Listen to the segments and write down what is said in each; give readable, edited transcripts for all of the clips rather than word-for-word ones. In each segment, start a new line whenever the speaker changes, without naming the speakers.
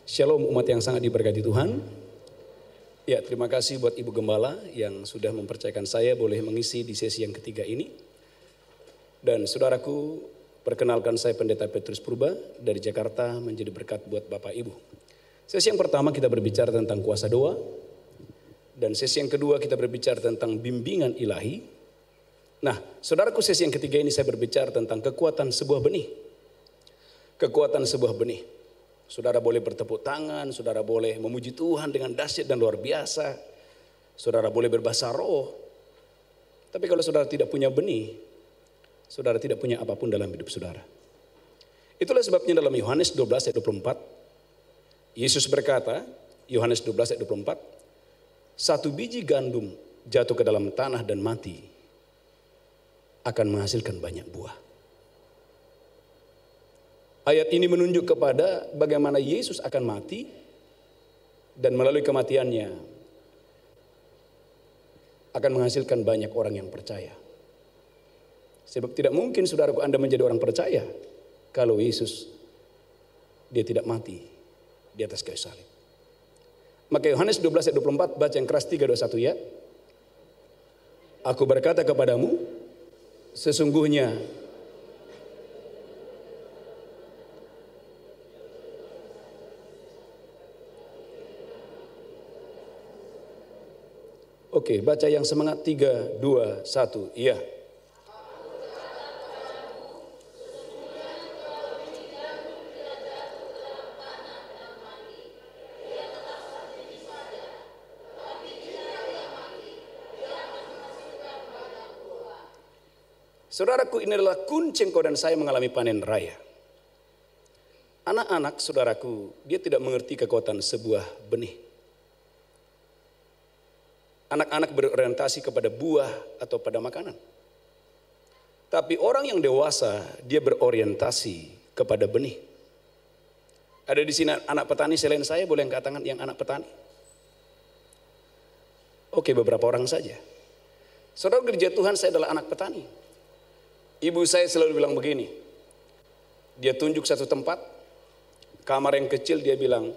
Shalom umat yang sangat diberkati Tuhan. Ya, terima kasih buat Ibu Gembala yang sudah mempercayakan saya boleh mengisi di sesi yang ketiga ini. Dan saudaraku, perkenalkan saya Pendeta Petrus Purba dari Jakarta menjadi berkat buat Bapak Ibu. Sesi yang pertama kita berbicara tentang kuasa doa. Dan sesi yang kedua kita berbicara tentang bimbingan ilahi. Nah, saudaraku, sesi yang ketiga ini saya berbicara tentang kekuatan sebuah benih. Kekuatan sebuah benih. Saudara boleh bertepuk tangan, saudara boleh memuji Tuhan dengan dahsyat dan luar biasa. Saudara boleh berbahasa roh. Tapi kalau saudara tidak punya benih, saudara tidak punya apapun dalam hidup saudara. Itulah sebabnya dalam Yohanes 12 ayat 24, Yesus berkata, Yohanes 12 ayat 24, satu biji gandum jatuh ke dalam tanah dan mati akan menghasilkan banyak buah. Ayat ini menunjuk kepada bagaimana Yesus akan mati dan melalui kematiannya akan menghasilkan banyak orang yang percaya. Sebab tidak mungkin saudaraku Anda menjadi orang percaya kalau Yesus dia tidak mati di atas kayu salib. Maka Yohanes 12 ayat 24 baca yang keras 3, 2, 1 ya. Aku berkata kepadamu, sesungguhnya Oke, baca yang semangat 3, 2, 1, iya. Saudaraku, ini adalah kunci engkau dan saya mengalami panen raya. Anak-anak saudaraku, dia tidak mengerti kekuatan sebuah benih. Anak-anak berorientasi kepada buah atau pada makanan. Tapi orang yang dewasa, dia berorientasi kepada benih. Ada di sini anak petani selain saya, boleh angkat tangan yang anak petani? Oke, beberapa orang saja. Saudara, gereja Tuhan saya adalah anak petani. Ibu saya selalu bilang begini, dia tunjuk satu tempat, kamar yang kecil, dia bilang,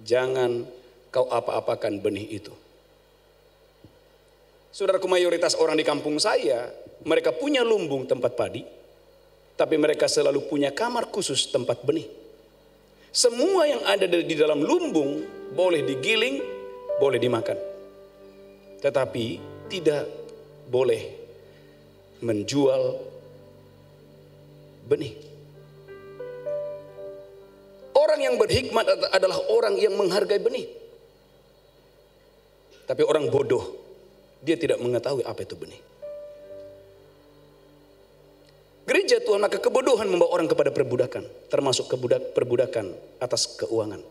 jangan kau apa-apakan benih itu. Saudaraku, mayoritas orang di kampung saya, mereka punya lumbung tempat padi, tapi mereka selalu punya kamar khusus tempat benih. Semua yang ada di dalam lumbung boleh digiling, boleh dimakan. Tetapi tidak boleh menjual benih. Orang yang berhikmat adalah orang yang menghargai benih. Tapi orang bodoh, dia tidak mengetahui apa itu benih. Gereja Tuhan, maka kebodohan membawa orang kepada perbudakan, termasuk perbudakan atas keuangan.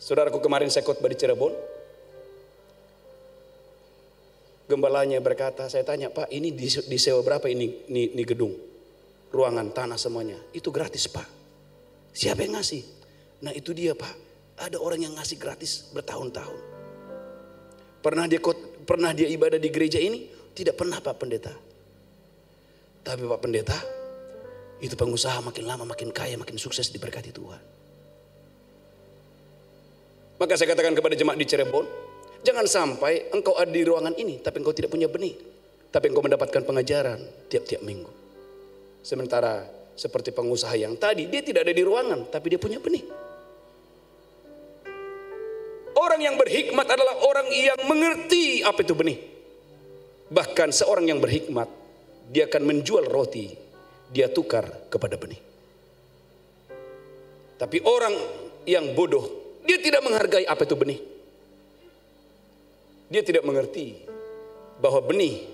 Saudaraku, kemarin saya khotbah di Cirebon. Gembalanya berkata, saya tanya, Pak, ini disewa berapa ini gedung? Ruangan, tanah semuanya. Itu gratis, Pak. Siapa yang ngasih? Nah, itu dia, Pak. Ada orang yang ngasih gratis bertahun-tahun. Pernah dia ibadah di gereja ini? Tidak pernah, Pak Pendeta. Tapi Pak Pendeta, itu pengusaha makin lama makin kaya, makin sukses diberkati Tuhan. Maka saya katakan kepada jemaat di Cirebon, jangan sampai engkau ada di ruangan ini, tapi engkau tidak punya benih. Tapi engkau mendapatkan pengajaran tiap-tiap minggu. Sementara seperti pengusaha yang tadi, dia tidak ada di ruangan, tapi dia punya benih. Orang yang berhikmat adalah orang yang mengerti apa itu benih. Bahkan seorang yang berhikmat, dia akan menjual roti, dia tukar kepada benih. Tapi orang yang bodoh, dia tidak menghargai apa itu benih. Dia tidak mengerti bahwa benih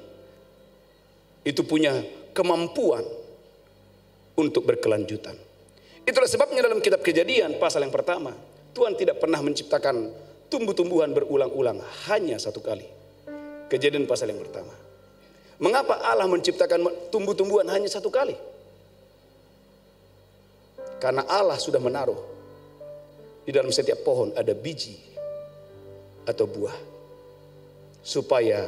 itu punya kemampuan untuk berkelanjutan. Itulah sebabnya dalam kitab Kejadian pasal yang pertama, Tuhan tidak pernah menciptakan tumbuh-tumbuhan berulang-ulang, hanya satu kali. Kejadian pasal yang pertama. Mengapa Allah menciptakan tumbuh-tumbuhan hanya satu kali? Karena Allah sudah menaruh di dalam setiap pohon ada biji atau buah. Supaya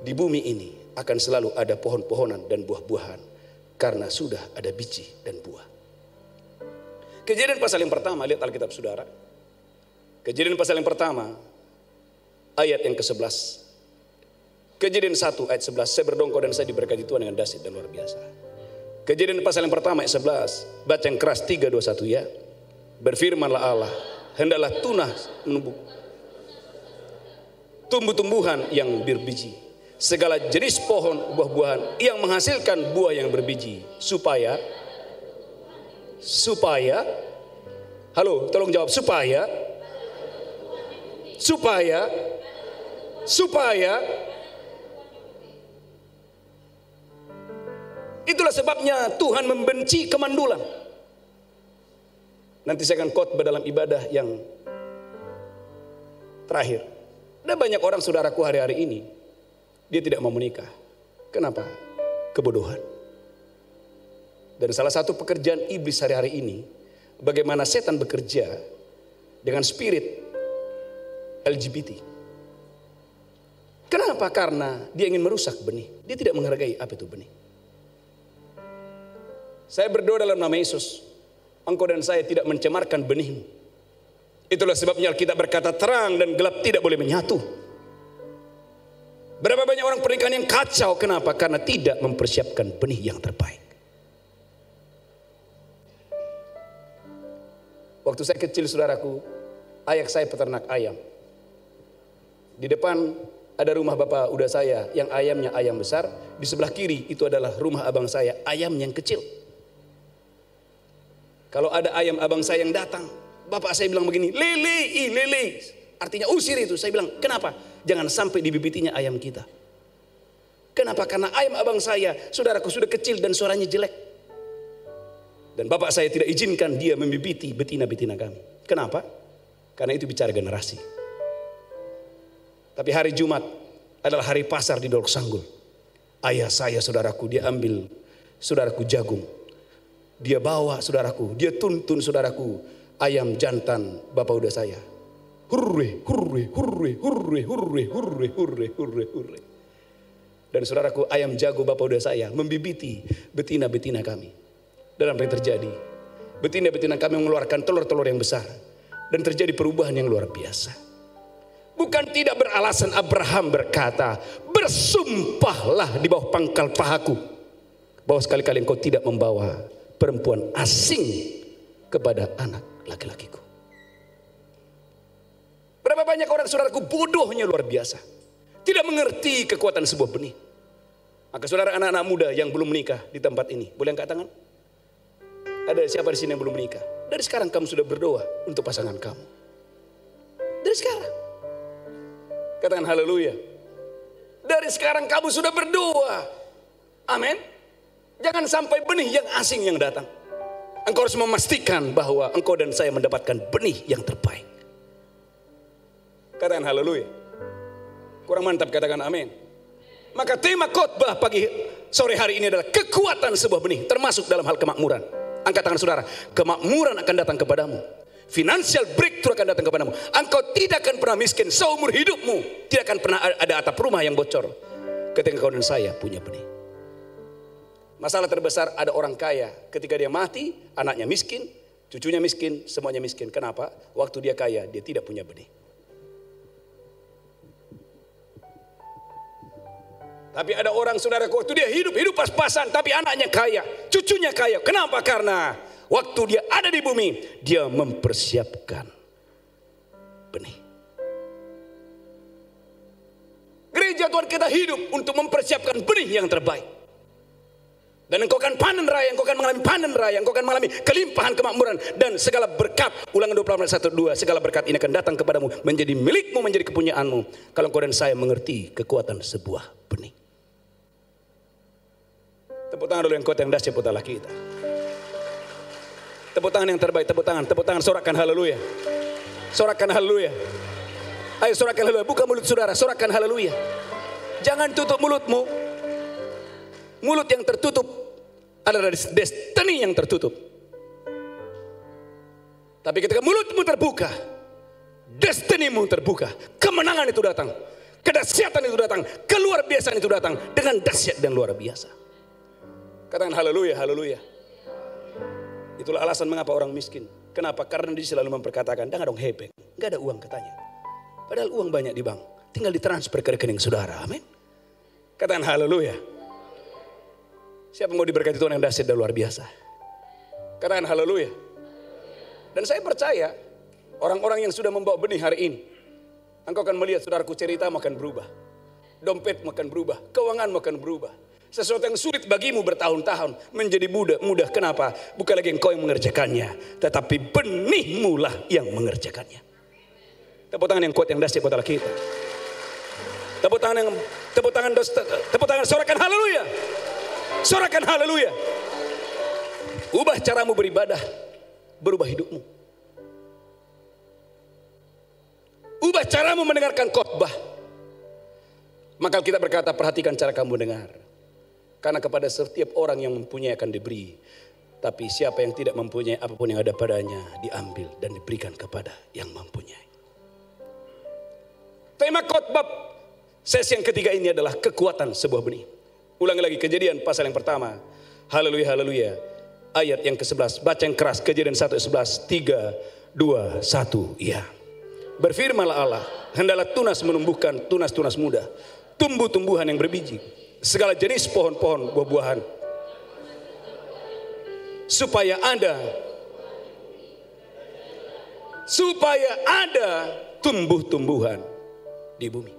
di bumi ini akan selalu ada pohon-pohonan dan buah-buahan. Karena sudah ada biji dan buah. Kejadian pasal yang pertama, lihat Alkitab saudara. Kejadian pasal yang pertama, ayat yang ke-11. Kejadian 1 ayat 11. Saya berdongkol dan saya diberkati Tuhan dengan dahsyat dan luar biasa. Kejadian pasal yang pertama ayat 11. Baca yang keras 3, 2, 1 ya. Berfirmanlah Allah, hendaklah tunas tumbuh-tumbuhan yang berbiji, segala jenis pohon buah-buahan yang menghasilkan buah yang berbiji, supaya halo, tolong jawab, supaya itulah sebabnya Tuhan membenci kemandulan. Nanti saya akan khotbah dalam ibadah yang terakhir. Ada banyak orang saudaraku hari-hari ini, dia tidak mau menikah. Kenapa? Kebodohan. Dan salah satu pekerjaan iblis hari-hari ini, bagaimana setan bekerja dengan spirit LGBT. Kenapa? Karena dia ingin merusak benih. Dia tidak menghargai apa itu benih. Saya berdoa dalam nama Yesus, engkau dan saya tidak mencemarkan benihmu. Itulah sebabnya Alkitab berkata terang dan gelap tidak boleh menyatu. Berapa banyak orang pernikahan yang kacau, kenapa? Karena tidak mempersiapkan benih yang terbaik. Waktu saya kecil saudaraku, ayah saya peternak ayam. Di depan ada rumah bapak udah saya yang ayamnya ayam besar. Di sebelah kiri itu adalah rumah abang saya, ayam yang kecil. Kalau ada ayam abang saya yang datang, bapak saya bilang begini, lili, artinya usir itu. Saya bilang, kenapa? Jangan sampai dibibitinya ayam kita. Kenapa? Karena ayam abang saya, saudaraku, sudah kecil dan suaranya jelek. Dan bapak saya tidak izinkan dia membibiti betina-betina kami. Kenapa? Karena itu bicara generasi. Tapi hari Jumat adalah hari pasar di Dolok Sanggul. Ayah saya, saudaraku, dia ambil, saudaraku, jagung. Dia bawa, saudaraku, dia tuntun, saudaraku, ayam jantan bapak udah saya. Hurre. Dan saudaraku, ayam jago bapak udah saya membibiti betina-betina kami. Dan apa yang terjadi? Betina-betina kami mengeluarkan telur-telur yang besar. Dan terjadi perubahan yang luar biasa. Bukan tidak beralasan Abraham berkata, bersumpahlah di bawah pangkal pahaku, bahwa sekali-kali engkau tidak membawa perempuan asing kepada anak laki-lakiku. Berapa banyak orang saudaraku bodohnya luar biasa. Tidak mengerti kekuatan sebuah benih. Maka saudara anak-anak muda yang belum menikah di tempat ini, boleh angkat tangan? Ada siapa di sini yang belum menikah? Dari sekarang kamu sudah berdoa untuk pasangan kamu. Dari sekarang. Katakan haleluya. Dari sekarang kamu sudah berdoa. Amin. Jangan sampai benih yang asing yang datang. Engkau harus memastikan bahwa engkau dan saya mendapatkan benih yang terbaik. Katakan haleluya. Kurang mantap katakan amin. Maka tema khotbah pagi sore hari ini adalah kekuatan sebuah benih, termasuk dalam hal kemakmuran. Angkat tangan saudara, kemakmuran akan datang kepadamu. Financial breakthrough akan datang kepadamu. Engkau tidak akan pernah miskin seumur hidupmu. Tidak akan pernah ada atap rumah yang bocor ketika kau dan saya punya benih. Masalah terbesar ada orang kaya, ketika dia mati, anaknya miskin, cucunya miskin, semuanya miskin. Kenapa? Waktu dia kaya, dia tidak punya benih. Tapi ada orang saudara, waktu dia hidup pas-pasan, tapi anaknya kaya, cucunya kaya. Kenapa? Karena waktu dia ada di bumi, dia mempersiapkan benih. Gereja Tuhan kita hidup untuk mempersiapkan benih yang terbaik. Dan engkau akan panen raya, engkau akan mengalami panen raya, engkau akan mengalami kelimpahan kemakmuran. Dan segala berkat, Ulangan 28:1-2, segala berkat ini akan datang kepadamu, menjadi milikmu, menjadi kepunyaanmu. Kalau engkau dan saya mengerti kekuatan sebuah benih. Tepuk tangan dulu yang kuat yang dahsyat buat Allah kita. Tepuk tangan yang terbaik, tepuk tangan, sorakan haleluya. Sorakan haleluya. Ayo sorakan haleluya, buka mulut saudara, sorakan haleluya. Jangan tutup mulutmu. Mulut yang tertutup adalah destiny yang tertutup. Tapi ketika mulutmu terbuka, destinimu terbuka, kemenangan itu datang, kedahsyatan itu datang, keluar biasaan itu datang dengan dahsyat dan luar biasa. Katakan haleluya, haleluya. Itulah alasan mengapa orang miskin. Kenapa? Karena dia selalu memperkatakan, jangan dong hepeng, nggak ada uang katanya. Padahal uang banyak di bank, tinggal ditransfer ke rekening saudara. Amin. Katakan haleluya. Siapa mau diberkati Tuhan yang dahsyat dan luar biasa? Katakan haleluya. Dan saya percaya orang-orang yang sudah membawa benih hari ini, engkau akan melihat saudaraku, cerita akan berubah. Dompet akan berubah, keuangan akan berubah. Sesuatu yang sulit bagimu bertahun-tahun menjadi mudah. Kenapa? Bukan lagi engkau yang mengerjakannya, tetapi benihmu lah yang mengerjakannya. Tepuk tangan yang kuat yang dahsyat buat Allah kita. Tepuk tangan, sorakan haleluya. Sorakan haleluya. Ubah caramu beribadah, berubah hidupmu. Ubah caramu mendengarkan khotbah. Maka kita berkata, perhatikan cara kamu dengar. Karena kepada setiap orang yang mempunyai akan diberi. Tapi siapa yang tidak mempunyai, apapun yang ada padanya diambil dan diberikan kepada yang mempunyai. Tema khotbah sesi yang ketiga ini adalah kekuatan sebuah benih. Ulangi lagi, Kejadian pasal yang pertama. Haleluya, haleluya. Ayat yang ke-11, baca yang keras, Kejadian 1:11, 3, 2, 1, ya. Berfirmanlah Allah, hendaklah tunas menumbuhkan tunas-tunas muda, tumbuh-tumbuhan yang berbiji, segala jenis pohon-pohon buah-buahan, supaya ada tumbuh-tumbuhan di bumi.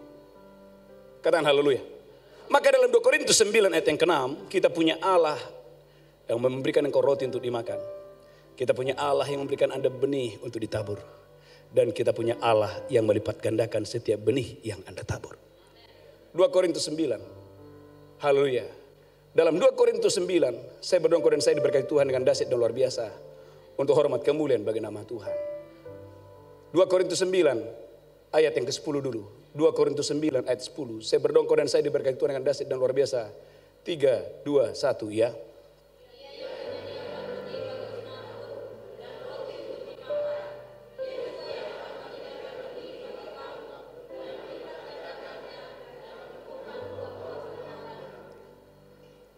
Katakan haleluya. Maka dalam 2 Korintus 9 ayat yang ke-6, kita punya Allah yang memberikan engkau roti untuk dimakan. Kita punya Allah yang memberikan Anda benih untuk ditabur. Dan kita punya Allah yang melipat gandakan setiap benih yang Anda tabur. 2 Korintus 9. Haleluya. Dalam 2 Korintus 9, saya berdoa dan saya diberkati Tuhan dengan dahsyat dan luar biasa. Untuk hormat kemuliaan bagi nama Tuhan. 2 Korintus 9 ayat yang ke-10 dulu. 2 Korintus 9 ayat 10. Saya berdoa dan saya diberkati Tuhan dengan dahsyat dan luar biasa. 3, 2, 1 ya.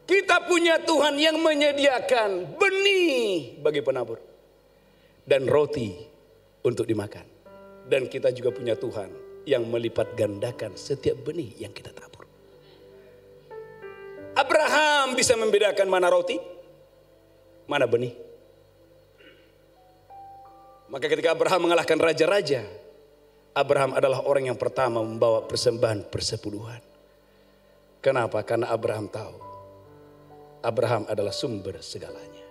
Kita punya Tuhan yang menyediakan benih bagi penabur dan roti untuk dimakan. Dan kita juga punya Tuhan yang melipat gandakan setiap benih yang kita tabur. Abraham bisa membedakan mana roti, mana benih. Maka ketika Abraham mengalahkan raja-raja, Abraham adalah orang yang pertama membawa persembahan persepuluhan. Kenapa? Karena Abraham tahu Abraham adalah sumber segalanya.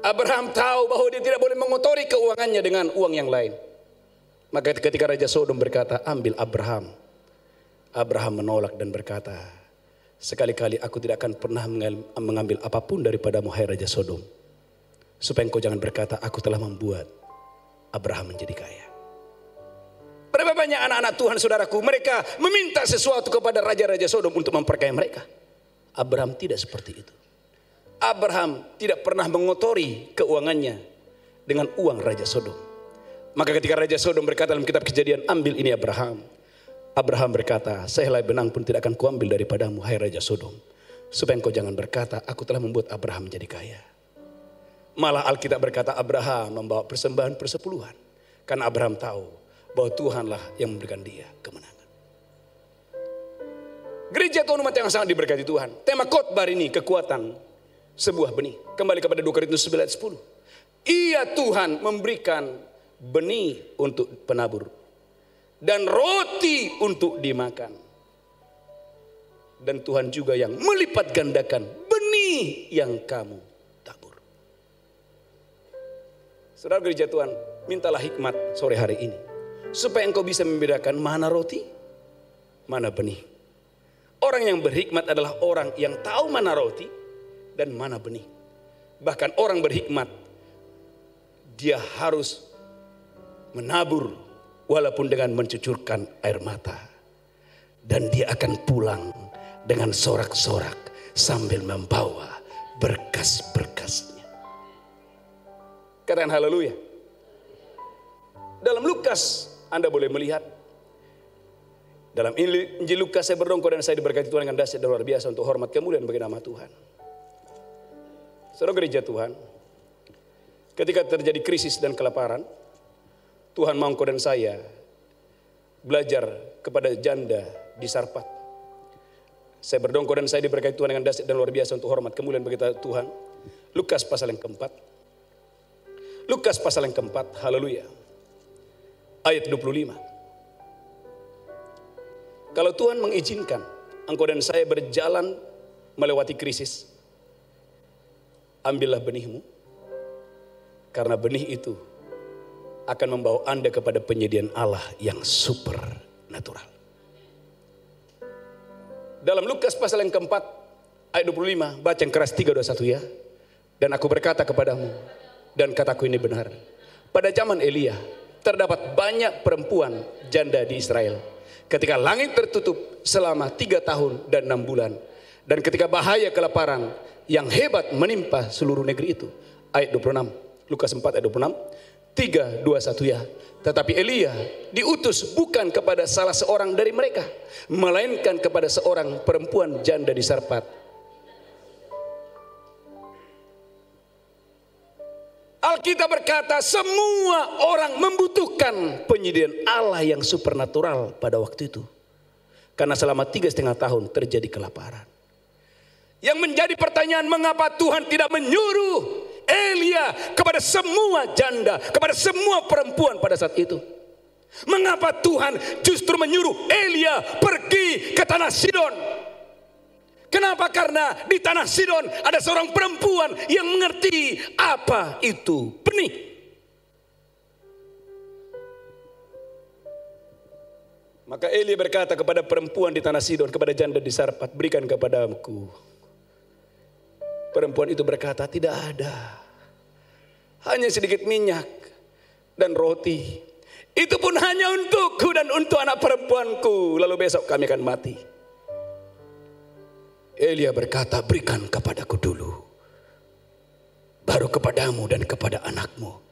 Abraham tahu bahwa dia tidak boleh mengotori keuangannya dengan uang yang lain. Maka ketika Raja Sodom berkata, ambil Abraham. Abraham menolak dan berkata, sekali-kali aku tidak akan pernah mengambil apapun daripadamu, hai Raja Sodom. Supaya engkau jangan berkata, aku telah membuat Abraham menjadi kaya. Berapa banyak anak-anak Tuhan saudaraku, mereka meminta sesuatu kepada raja-raja Sodom untuk memperkaya mereka. Abraham tidak seperti itu. Abraham tidak pernah mengotori keuangannya dengan uang Raja Sodom. Maka ketika Raja Sodom berkata dalam kitab Kejadian, ambil ini Abraham. Abraham berkata, sehelai benang pun tidak akan kuambil daripadamu, hai Raja Sodom. Supaya engkau jangan berkata, aku telah membuat Abraham menjadi kaya. Malah Alkitab berkata Abraham membawa persembahan persepuluhan. Karena Abraham tahu bahwa Tuhanlah yang memberikan dia kemenangan. Gereja Tuhan umat yang sangat diberkati Tuhan. Tema khotbah ini kekuatan sebuah benih. Kembali kepada 2 Korintus 9 ayat 10. Ia Tuhan memberikan benih untuk penabur dan roti untuk dimakan. Dan Tuhan juga yang melipat gandakan benih yang kamu tabur. Saudara gereja Tuhan, mintalah hikmat sore hari ini. Supaya engkau bisa membedakan mana roti, mana benih. Orang yang berhikmat adalah orang yang tahu mana roti dan mana benih. Bahkan orang berhikmat, dia harus menabur walaupun dengan mencucurkan air mata. Dan dia akan pulang dengan sorak-sorak sambil membawa berkas-berkasnya. Katakan haleluya. Dalam Lukas, Anda boleh melihat dalam Injil Lukas, saya berdoa dan saya diberkati Tuhan dengan dahsyat dan luar biasa untuk hormat kemuliaan bagi nama Tuhan. Saudara gereja Tuhan, ketika terjadi krisis dan kelaparan, Tuhan mau engkau dan saya belajar kepada janda di Sarpat. Saya berdoa engkau dan saya diberkati Tuhan dengan dahsyat dan luar biasa untuk hormat kemuliaan bagi Tuhan. Lukas pasal yang keempat. Lukas pasal yang keempat, haleluya. Ayat 25. Kalau Tuhan mengizinkan engkau dan saya berjalan melewati krisis, ambillah benihmu, karena benih itu akan membawa Anda kepada penyediaan Allah yang supernatural. Dalam Lukas pasal yang keempat, ayat 25, baca yang keras 3, 2, 1 ya. Dan aku berkata kepadamu, dan kataku ini benar. Pada zaman Elia, terdapat banyak perempuan janda di Israel. Ketika langit tertutup selama 3 tahun dan 6 bulan. Dan ketika bahaya kelaparan yang hebat menimpa seluruh negeri itu. Ayat 26, Lukas 4 ayat 26. 3, 2, 1 ya. Tetapi Elia diutus bukan kepada salah seorang dari mereka, melainkan kepada seorang perempuan janda di Sarpat. Alkitab berkata semua orang membutuhkan penyediaan Allah yang supernatural pada waktu itu. Karena selama 3,5 tahun terjadi kelaparan. Yang menjadi pertanyaan, mengapa Tuhan tidak menyuruh Elia kepada semua janda, kepada semua perempuan pada saat itu? Mengapa Tuhan justru menyuruh Elia pergi ke tanah Sidon? Kenapa? Karena di tanah Sidon ada seorang perempuan yang mengerti apa itu benih. Maka Elia berkata kepada perempuan di tanah Sidon, kepada janda di Sarpat, berikan kepadaku. Perempuan itu berkata, tidak ada, hanya sedikit minyak dan roti. Itu pun hanya untukku dan untuk anak perempuanku, lalu besok kami akan mati. Elia berkata, berikan kepadaku dulu, baru kepadamu dan kepada anakmu.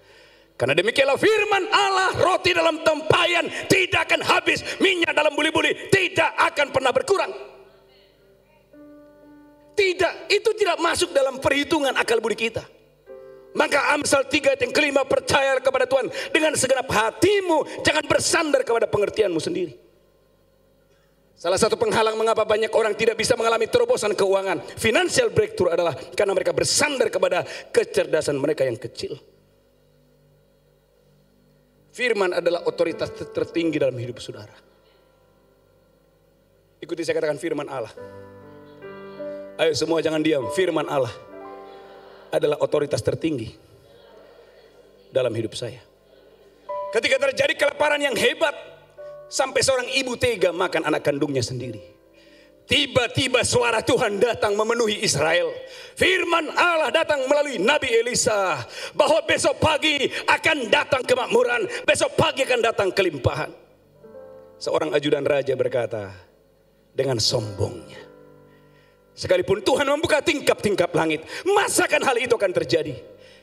Karena demikianlah firman Allah, roti dalam tempayan tidak akan habis, minyak dalam buli-buli tidak akan pernah berkurang. Tidak, itu tidak masuk dalam perhitungan akal budi kita. Maka Amsal 3 ayat yang kelima, percayalah kepada Tuhan dengan segenap hatimu, jangan bersandar kepada pengertianmu sendiri. Salah satu penghalang mengapa banyak orang tidak bisa mengalami terobosan keuangan, financial breakthrough, adalah karena mereka bersandar kepada kecerdasan mereka yang kecil. Firman adalah otoritas tertinggi dalam hidup saudara. Ikuti saya katakan firman Allah. Ayo semua jangan diam. Firman Allah adalah otoritas tertinggi dalam hidup saya. Ketika terjadi kelaparan yang hebat, sampai seorang ibu tega makan anak kandungnya sendiri. Tiba-tiba suara Tuhan datang memenuhi Israel. Firman Allah datang melalui Nabi Elisa, bahwa besok pagi akan datang kemakmuran, besok pagi akan datang kelimpahan. Seorang ajudan raja berkata dengan sombongnya, sekalipun Tuhan membuka tingkap-tingkap langit, masakan hal itu akan terjadi?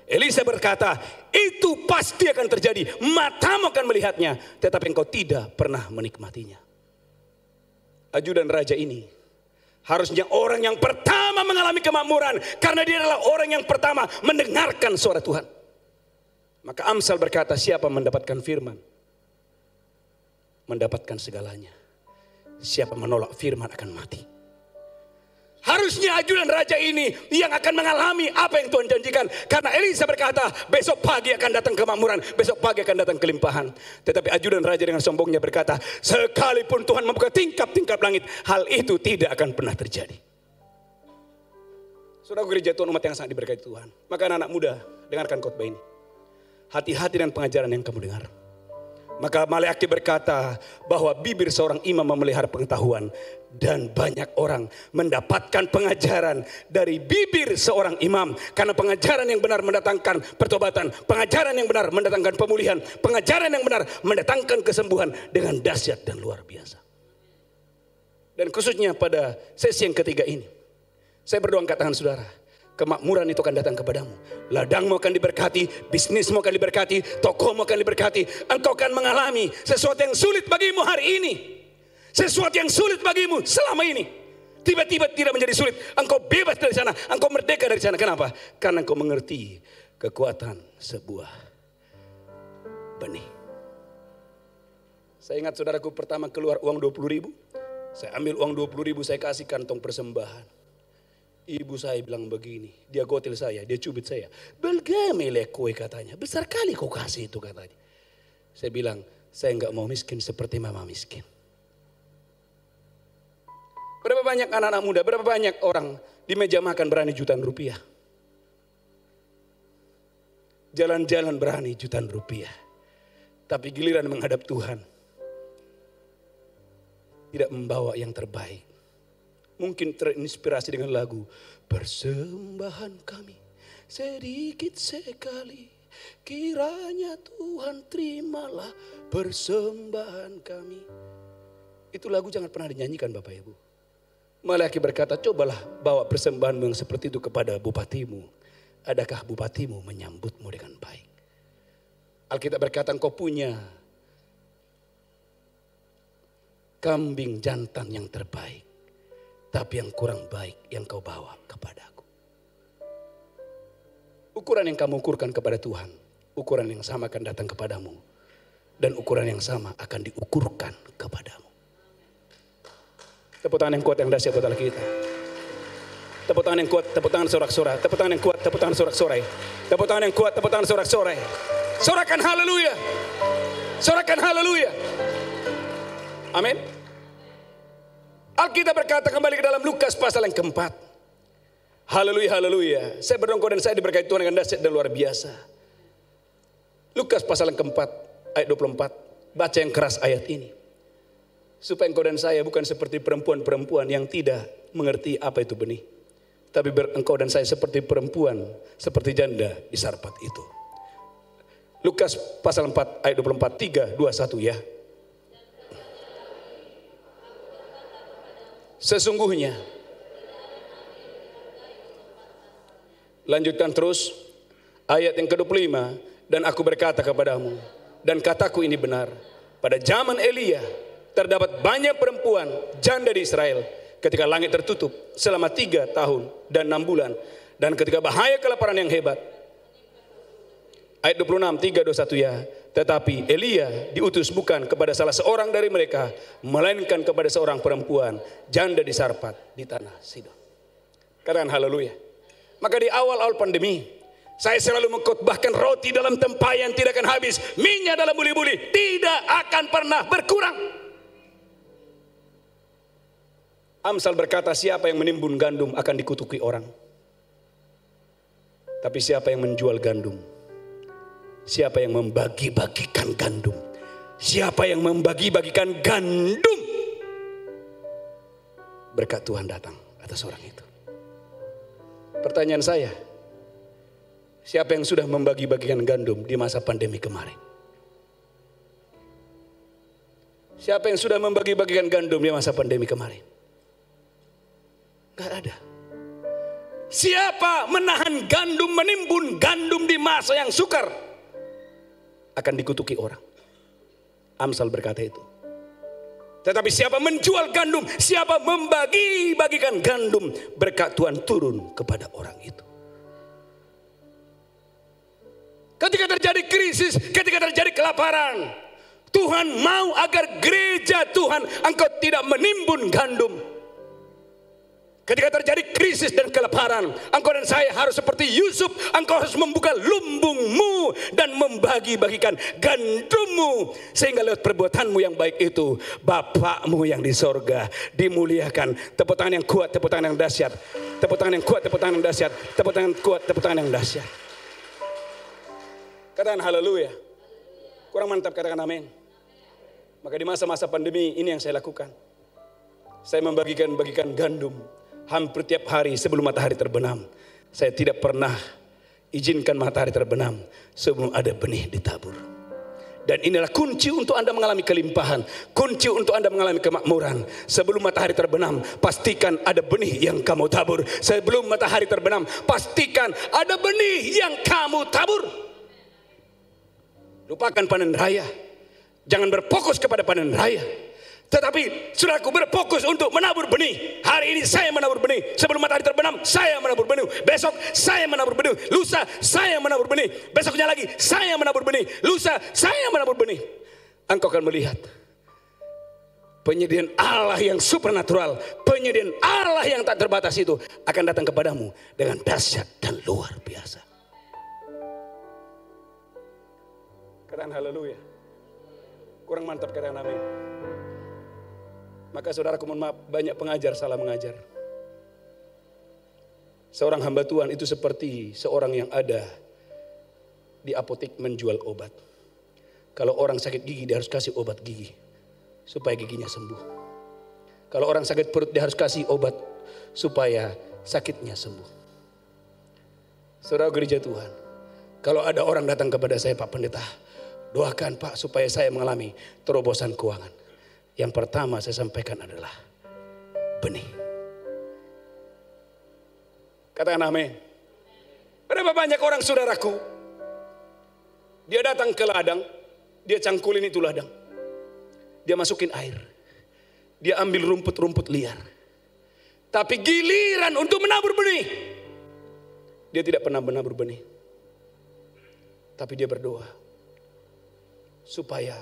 Elisa berkata, itu pasti akan terjadi, matamu akan melihatnya, tetapi engkau tidak pernah menikmatinya. Ajudan raja ini harusnya orang yang pertama mengalami kemakmuran, karena dia adalah orang yang pertama mendengarkan suara Tuhan. Maka Amsal berkata, siapa mendapatkan firman, mendapatkan segalanya. Siapa menolak firman akan mati. Harusnya ajudan raja ini yang akan mengalami apa yang Tuhan janjikan. Karena Elisa berkata, besok pagi akan datang kemakmuran, besok pagi akan datang kelimpahan. Tetapi ajudan raja dengan sombongnya berkata, sekalipun Tuhan membuka tingkap-tingkap langit, hal itu tidak akan pernah terjadi. Saudara gereja Tuhan, umat yang sangat diberkati Tuhan. Maka anak-anak muda, dengarkan khotbah ini. Hati-hati dengan pengajaran yang kamu dengar. Maka Maleakhi berkata bahwa bibir seorang imam memelihara pengetahuan, dan banyak orang mendapatkan pengajaran dari bibir seorang imam. Karena pengajaran yang benar mendatangkan pertobatan, pengajaran yang benar mendatangkan pemulihan, pengajaran yang benar mendatangkan kesembuhan dengan dahsyat dan luar biasa. Dan khususnya pada sesi yang ketiga ini, saya berdoa angkat tangan saudara. Kemakmuran itu akan datang kepadamu. Ladangmu akan diberkati, bisnismu akan diberkati, tokomu akan diberkati. Engkau akan mengalami sesuatu yang sulit bagimu hari ini, sesuatu yang sulit bagimu selama ini. Tiba-tiba tidak menjadi sulit. Engkau bebas dari sana, engkau merdeka dari sana. Kenapa? Karena engkau mengerti kekuatan sebuah benih. Saya ingat saudaraku pertama keluar uang 20.000. Saya ambil uang 20.000, saya kasih kantong persembahan. Ibu saya bilang begini, dia gotel saya, dia cubit saya. Belgamele kowe katanya, besar kali kau kasih itu katanya. Saya bilang, saya enggak mau miskin seperti mama miskin. Berapa banyak anak-anak muda, berapa banyak orang di meja makan berani jutaan rupiah. Jalan-jalan berani jutaan rupiah. Tapi giliran menghadap Tuhan, tidak membawa yang terbaik. Mungkin terinspirasi dengan lagu, persembahan kami sedikit sekali, kiranya Tuhan terimalah persembahan kami. Itu lagu jangan pernah dinyanyikan Bapak Ibu. Malaki berkata, cobalah bawa persembahanmu yang seperti itu kepada bupatimu. Adakah bupatimu menyambutmu dengan baik? Alkitab berkata, engkau punya kambing jantan yang terbaik, tapi yang kurang baik yang kau bawa kepadaku. Ukuran yang kamu ukurkan kepada Tuhan, ukuran yang sama akan datang kepadamu. Dan ukuran yang sama akan diukurkan kepadamu. Tepuk tangan yang kuat yang dahsyat buat Allah kita. Tepuk tangan yang kuat, tepuk tangan sorak-sorai. Tepuk tangan yang kuat, tepuk tangan sorak-sorai. Tepuk tangan yang kuat, tepuk tangan sorak-sorai. Sorakan haleluya. Sorakan haleluya. Amin. Alkitab berkata kembali ke dalam Lukas pasal yang keempat. Haleluya, haleluya. Saya berdoa dan saya diberkati Tuhan dengan dahsyat dan luar biasa. Lukas pasal yang keempat, ayat 24. Baca yang keras ayat ini. Supaya engkau dan saya bukan seperti perempuan-perempuan yang tidak mengerti apa itu benih. Tapi engkau dan saya seperti perempuan, seperti janda di Sarpat itu. Lukas pasal 4 ayat 24, 3, 2, 1 ya. Sesungguhnya. Lanjutkan terus. Ayat yang ke-25. Dan aku berkata kepadamu. Dan kataku ini benar. Pada zaman Elia. Terdapat banyak perempuan janda di Israel. Ketika langit tertutup. Selama 3 tahun dan 6 bulan. Dan ketika bahaya kelaparan yang hebat. Ayat 26, 3, 21 ya. Tetapi Elia diutus bukan kepada salah seorang dari mereka, melainkan kepada seorang perempuan janda di Sarpat di tanah Sidon. Katakan haleluya. Maka di awal-awal pandemi, saya selalu mengkhotbahkan roti dalam tempayan tidak akan habis, minyak dalam buli-buli tidak akan pernah berkurang. Amsal berkata, siapa yang menimbun gandum akan dikutuki orang. Tapi siapa yang menjual gandum, siapa yang membagi-bagikan gandum, siapa yang membagi-bagikan gandum, berkat Tuhan datang atas orang itu. Pertanyaan saya, siapa yang sudah membagi-bagikan gandum di masa pandemi kemarin? Siapa yang sudah membagi-bagikan gandum di masa pandemi kemarin? Gak ada. Siapa menahan gandum, menimbun gandum di masa yang sukar, akan dikutuki orang. Amsal berkata itu. Tetapi siapa menjual gandum, siapa membagi-bagikan gandum, berkat Tuhan turun kepada orang itu. Ketika terjadi krisis, ketika terjadi kelaparan, Tuhan mau agar gereja Tuhan engkau tidak menimbun gandum. Ketika terjadi krisis dan kelaparan, engkau dan saya harus seperti Yusuf. Engkau harus membuka lumbungmu dan membagi-bagikan gandummu. Sehingga lewat perbuatanmu yang baik itu, Bapakmu yang di sorga dimuliakan. Tepuk tangan yang kuat, tepuk tangan yang dahsyat. Tepuk tangan yang kuat, tepuk tangan yang dahsyat. Tepuk tangan yang kuat, tepuk tangan yang dahsyat. Katakan haleluya. Kurang mantap, katakan amin. Maka di masa-masa pandemi ini yang saya lakukan. Saya membagikan gandum. Hampir tiap hari sebelum matahari terbenam. Saya tidak pernah izinkan matahari terbenam sebelum ada benih ditabur. Dan inilah kunci untuk Anda mengalami kelimpahan. Kunci untuk Anda mengalami kemakmuran. Sebelum matahari terbenam, pastikan ada benih yang kamu tabur. Sebelum matahari terbenam, pastikan ada benih yang kamu tabur. Lupakan panen raya. Jangan berfokus kepada panen raya. Tetapi saudaraku berfokus untuk menabur benih. Hari ini saya menabur benih. Sebelum matahari terbenam saya menabur benih. Besok saya menabur benih. Lusa saya menabur benih. Besoknya lagi saya menabur benih. Lusa saya menabur benih. Engkau akan melihat penyediaan Allah yang supernatural, penyediaan Allah yang tak terbatas itu akan datang kepadamu dengan dahsyat dan luar biasa. Katakan haleluya. Kurang mantap katakan amin. Maka saudaraku mohon maaf, banyak pengajar salah mengajar. Seorang hamba Tuhan itu seperti seorang yang ada di apotek menjual obat. Kalau orang sakit gigi dia harus kasih obat gigi supaya giginya sembuh. Kalau orang sakit perut dia harus kasih obat supaya sakitnya sembuh. Saudara gereja Tuhan, kalau ada orang datang kepada saya, Pak Pendeta, doakan Pak supaya saya mengalami terobosan keuangan. Yang pertama saya sampaikan adalah benih. Katakan amin. Berapa banyak orang saudaraku, dia datang ke ladang, dia cangkulin itu ladang. Dia masukin air. Dia ambil rumput-rumput liar. Tapi giliran untuk menabur benih, dia tidak pernah menabur benih. Tapi dia berdoa supaya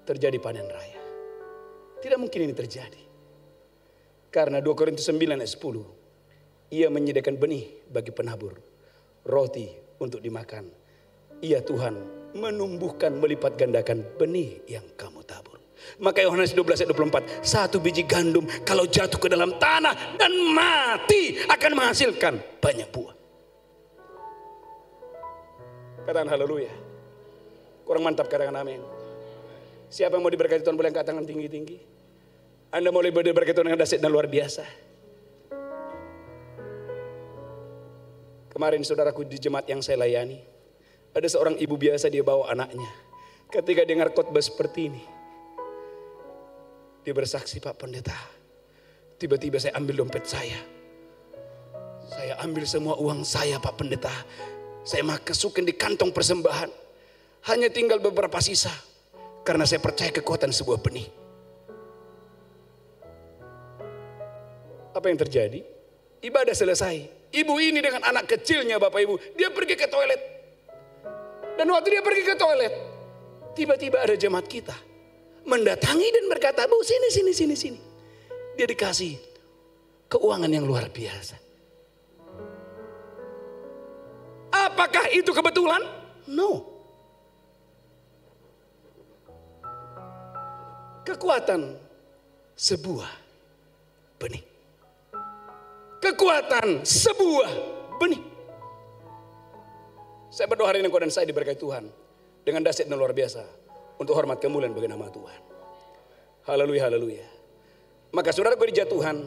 terjadi panen raya. Tidak mungkin ini terjadi. Karena 2 Korintus 9 ayat 10. Ia menyediakan benih bagi penabur, roti untuk dimakan. Ia Tuhan menumbuhkan melipat gandakan benih yang kamu tabur. Maka Yohanes 12 ayat 24. Satu biji gandum kalau jatuh ke dalam tanah dan mati akan menghasilkan banyak buah. Katakan haleluya. Kurang mantap katakan amin. Siapa yang mau diberkati Tuhan boleh angkat tangan tinggi-tinggi. Anda mau diberkati Tuhan dengan dahsyat dan luar biasa. Kemarin saudaraku di jemaat yang saya layani, ada seorang ibu biasa, dia bawa anaknya. Ketika dengar khotbah seperti ini, dia bersaksi, Pak Pendeta, tiba-tiba saya ambil dompet saya. Saya ambil semua uang saya Pak Pendeta. Saya masukin di kantong persembahan. Hanya tinggal beberapa sisa. Karena saya percaya kekuatan sebuah benih. Apa yang terjadi? Ibadah selesai. Ibu ini dengan anak kecilnya Bapak Ibu, dia pergi ke toilet. Dan waktu dia pergi ke toilet, tiba-tiba ada jemaat kita mendatangi dan berkata, Bu sini. Dia dikasih keuangan yang luar biasa. Apakah itu kebetulan? No. Kekuatan sebuah benih. Kekuatan sebuah benih. Saya berdoa hari ini kau dan saya diberkati Tuhan dengan dahsyat dan luar biasa untuk hormat kemuliaan bagi nama Tuhan. Haleluya, haleluya. Maka saudara gereja Tuhan,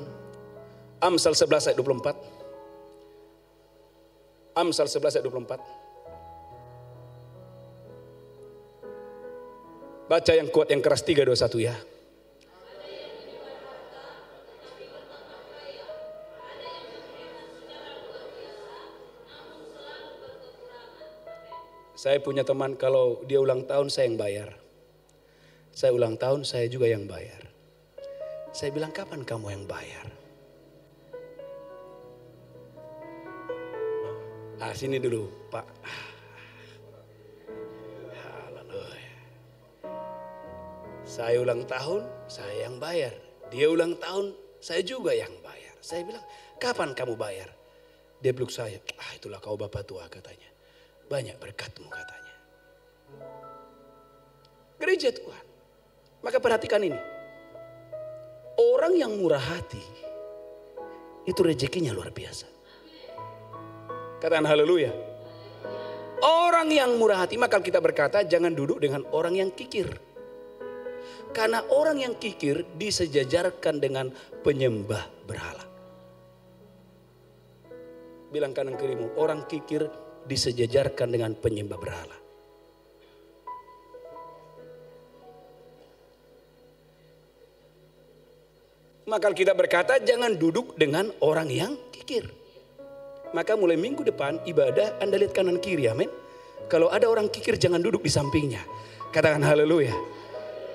Amsal 11 ayat 24. Amsal 11 ayat 24. Baca yang kuat, yang keras, 3, 2, 1 ya. Saya punya teman kalau dia ulang tahun saya yang bayar. Saya ulang tahun saya juga yang bayar. Saya bilang kapan kamu yang bayar? Sini dulu Pak. Saya ulang tahun, saya yang bayar. Dia ulang tahun, saya juga yang bayar. Saya bilang, kapan kamu bayar? Dia peluk saya, itulah kau Bapak tua katanya. Banyak berkatmu katanya. Gereja Tuhan. Maka perhatikan ini. Orang yang murah hati, itu rezekinya luar biasa. Katakan haleluya. Orang yang murah hati, maka kita berkata jangan duduk dengan orang yang kikir. Karena orang yang kikir disejajarkan dengan penyembah berhala. Bilang kanan kirimu, orang kikir disejajarkan dengan penyembah berhala. Maka kita berkata jangan duduk dengan orang yang kikir. Maka mulai minggu depan ibadah Anda lihat kanan kiri, amin. Kalau ada orang kikir jangan duduk di sampingnya. Katakan haleluya.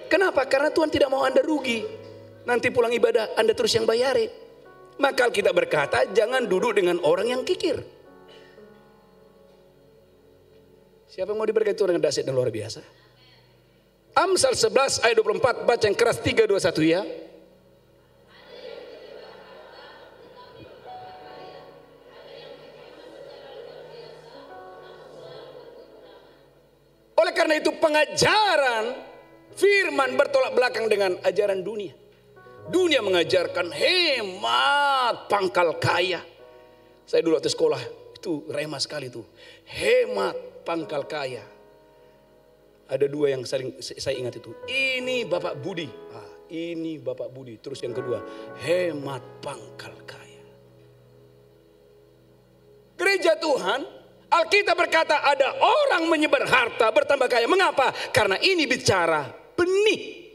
Kenapa? Karena Tuhan tidak mau Anda rugi. Nanti pulang ibadah Anda terus yang bayarin. Maka kita berkata jangan duduk dengan orang yang kikir. Siapa yang mau diberkati Tuhan dengan dahsyat dan luar biasa? Amsal 11 ayat 24, baca yang keras 3, 2, 1 ya. Oleh karena itu pengajaran firman bertolak belakang dengan ajaran dunia. Dunia mengajarkan hemat pangkal kaya. Saya dulu waktu sekolah itu remah sekali tuh. Hemat pangkal kaya. Ada dua yang saya ingat itu. Ini Bapak Budi. Ini Bapak Budi. Terus yang kedua, hemat pangkal kaya. Gereja Tuhan, Alkitab berkata ada orang menyebar harta bertambah kaya. Mengapa? Karena ini bicara benih.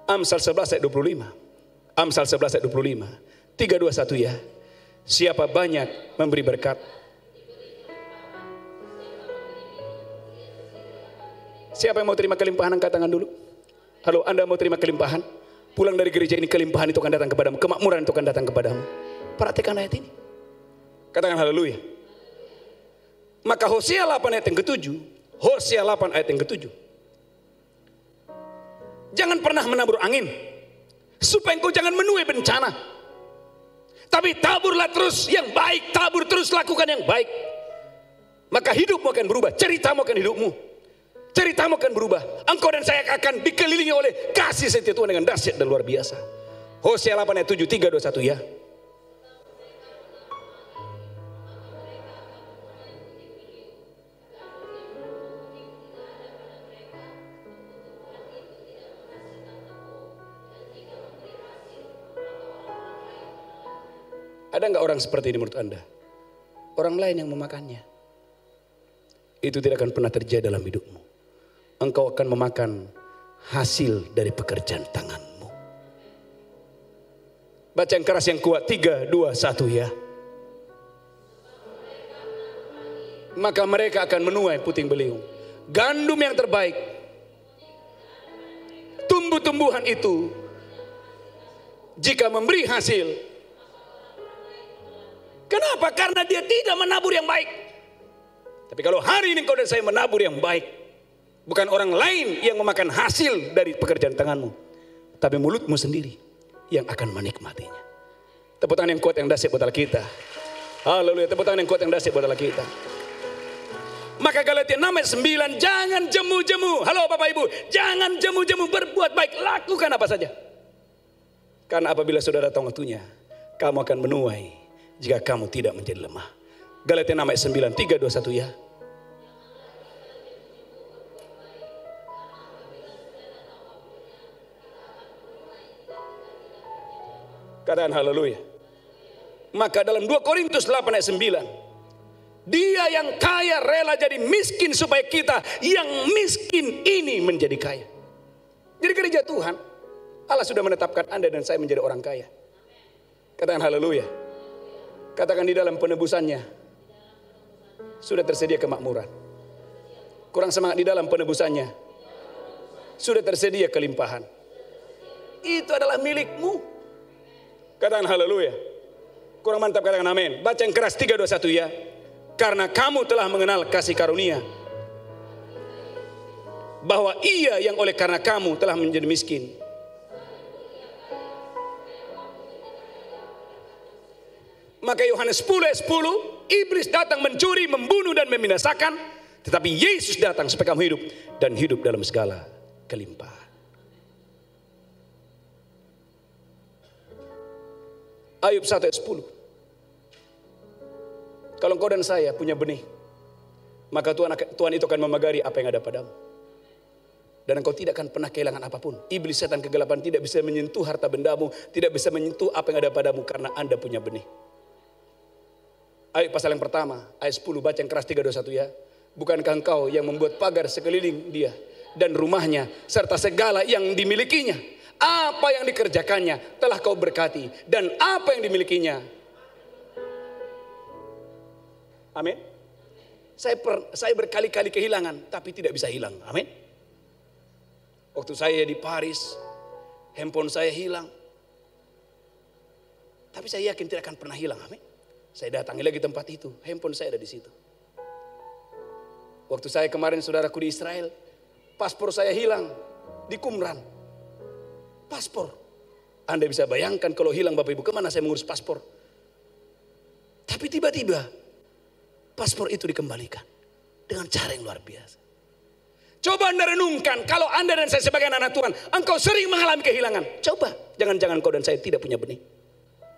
Amsal 11 ayat 25. Amsal 11 ayat 25. 3, 2, 1 ya. Siapa banyak memberi berkat. Siapa yang mau terima kelimpahan angkat tangan dulu. Halo, Anda mau terima kelimpahan? Pulang dari gereja ini kelimpahan itu akan datang kepadamu. Kemakmuran itu akan datang kepadamu. Perhatikan ayat ini. Katakan haleluya. Maka Hosea 8 ayat yang ke-7. Hosea 8 ayat yang ke-7. Jangan pernah menabur angin, supaya engkau jangan menuai bencana. Tapi taburlah terus yang baik, tabur terus lakukan yang baik. Maka hidupmu akan berubah, ceritamu akan hidupmu. Ceritamu akan berubah. Engkau dan saya akan dikelilingi oleh kasih setia Tuhan dengan dahsyat dan luar biasa. Hosea 8 ayat 7, 3, 2, 1 ya. Ada enggak orang seperti ini menurut Anda? Orang lain yang memakannya. Itu tidak akan pernah terjadi dalam hidupmu. Engkau akan memakan hasil dari pekerjaan tanganmu. Baca yang keras yang kuat. 3, 2, 1 ya. Maka mereka akan menuai puting beliung. Gandum yang terbaik. Tumbuh-tumbuhan itu jika memberi hasil. Kenapa? Karena dia tidak menabur yang baik. Tapi kalau hari ini kau dan saya menabur yang baik, bukan orang lain yang memakan hasil dari pekerjaan tanganmu, tapi mulutmu sendiri yang akan menikmatinya. Tepuk tangan yang kuat yang dahsyat buat kita. Haleluya, tepuk tangan yang kuat yang dahsyat buat kita. Maka Galatia 6 ayat 9, jangan jemu-jemu. Halo Bapak Ibu, jangan jemu-jemu berbuat baik, lakukan apa saja. Karena apabila saudara tahu waktunya, kamu akan menuai jika kamu tidak menjadi lemah. Galatia 6 ayat 9, 3, 2, 1 ya. Katakan haleluya. Maka dalam 2 Korintus 8 ayat 9, dia yang kaya rela jadi miskin supaya kita yang miskin ini menjadi kaya. Jadi gereja Tuhan, Allah sudah menetapkan Anda dan saya menjadi orang kaya. Katakan haleluya. Katakan di dalam penebusannya sudah tersedia kemakmuran. Kurang semangat, di dalam penebusannya sudah tersedia kelimpahan. Itu adalah milikmu. Katakan haleluya. Kurang mantap, katakan amin. Baca yang keras 3, 2, 1 ya. Karena kamu telah mengenal kasih karunia, bahwa ia yang oleh karena kamu telah menjadi miskin. Maka Yohanes 10 ayat 10, iblis datang mencuri, membunuh dan membinasakan, tetapi Yesus datang supaya kamu hidup dan hidup dalam segala kelimpahan. Ayub 1 ayat 10. Kalau engkau dan saya punya benih, maka Tuhan itu akan memagari apa yang ada padamu. Dan engkau tidak akan pernah kehilangan apapun. Iblis, setan kegelapan tidak bisa menyentuh harta bendamu, tidak bisa menyentuh apa yang ada padamu karena Anda punya benih. Ayat pasal yang pertama, ayat 10, baca yang keras 3, 2, 1 ya. Bukankah engkau yang membuat pagar sekeliling dia dan rumahnya serta segala yang dimilikinya? Apa yang dikerjakannya telah kau berkati, dan apa yang dimilikinya. Amin. Saya berkali-kali kehilangan, tapi tidak bisa hilang. Amin. Waktu saya di Paris, handphone saya hilang. Tapi saya yakin tidak akan pernah hilang. Amin. Saya datangi lagi tempat itu, handphone saya ada di situ. Waktu saya kemarin saudaraku di Israel, paspor saya hilang di Qumran. Paspor. Anda bisa bayangkan kalau hilang Bapak Ibu, kemana saya mengurus paspor. Tapi tiba-tiba paspor itu dikembalikan dengan cara yang luar biasa. Coba Anda renungkan, kalau Anda dan saya sebagai anak Tuhan, engkau sering mengalami kehilangan. Coba, jangan-jangan kau dan saya tidak punya benih.